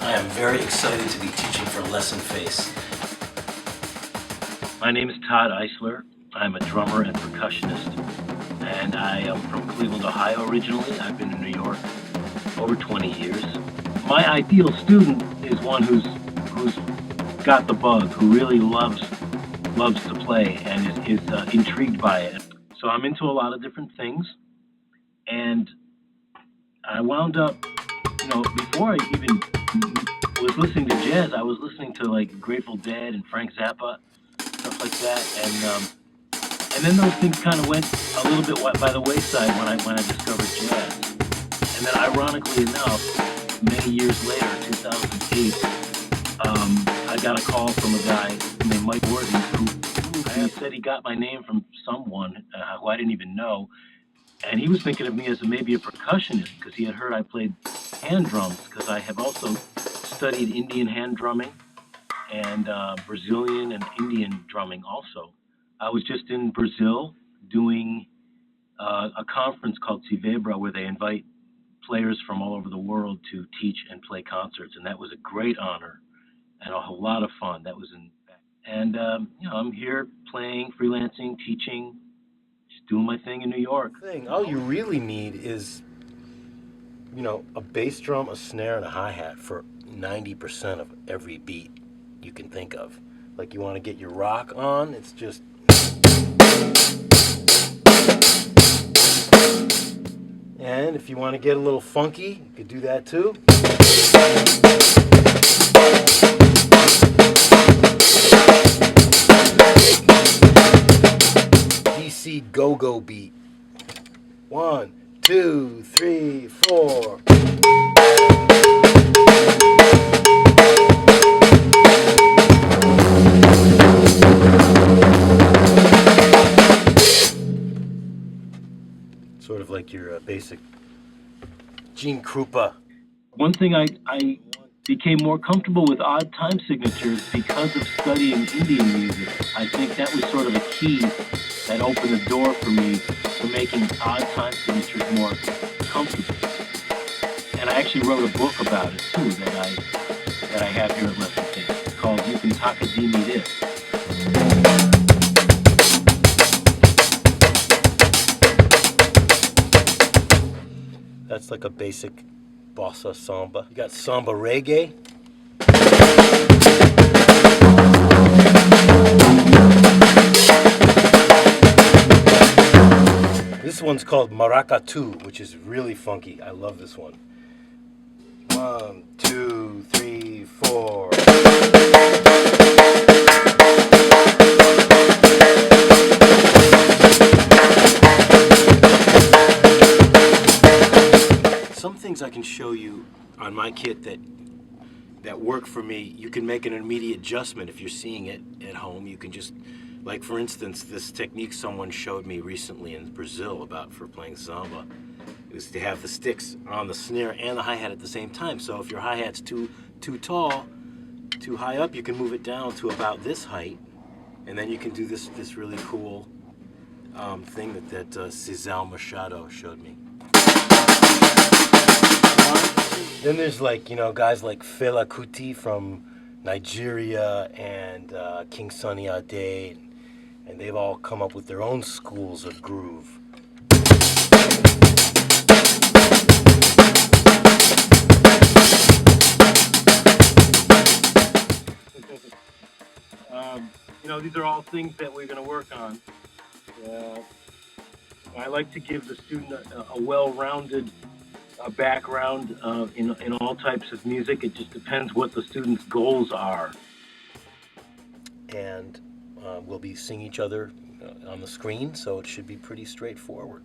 I am very excited to be teaching for Lessonface. My name is Todd Eisler. I'm a drummer and percussionist, and I am from Cleveland, Ohio originally. I've been in New York over 20 years. My ideal student is one who's got the bug, who really loves to play and is intrigued by it. So I'm into a lot of different things, and I wound up, before I even was listening to jazz, I was listening to like Grateful Dead and Frank Zappa, stuff like that, and then those things kind of went a little bit by the wayside when I discovered jazz. And then, ironically enough, many years later, 2008, I got a call from a guy named Mike Worthy who said he got my name from someone who I didn't even know, and he was thinking of me as maybe a percussionist because he had heard I played hand drums, because I have also studied Indian hand drumming and Brazilian and Indian drumming also. I was just in Brazil doing a conference called Civebra, where they invite players from all over the world to teach and play concerts, and that was a great honor and a whole lot of fun. That was I'm here playing, freelancing, teaching, just doing my thing in New York. All you really need is, a bass drum, a snare, and a hi-hat for 90% of every beat you can think of. Like, you want to get your rock on, it's just... And if you want to get a little funky, you could do that too. DC go-go beat. 1, 2, 3, 4. Sort of like your basic Gene Krupa. One thing I became more comfortable with odd time signatures because of studying Indian music. I think that was sort of a key that opened the door for me for making odd time signatures more comfortable. And I actually wrote a book about it too that I have here at Lessonface. It's called "You Can Takadimi This." That's like a basic bossa samba. You got samba reggae. This one's called Maracatu, which is really funky. I love this one. 1, 2, 3, 4. Some things I can show you on my kit that work for me. You can make an immediate adjustment if you're seeing it at home. You can just, like for instance, this technique someone showed me recently in Brazil for playing samba. It was to have the sticks on the snare and the hi-hat at the same time. So if your hi-hat's too tall, too high up, you can move it down to about this height, and then you can do this really cool thing that Cesar Machado showed me. Then there's guys like Fela Kuti from Nigeria and King Sunny Ade, and they've all come up with their own schools of groove. These are all things that we're going to work on. I like to give the student a well-rounded background in all types of music. It just depends what the student's goals are. And we'll be seeing each other on the screen, so it should be pretty straightforward.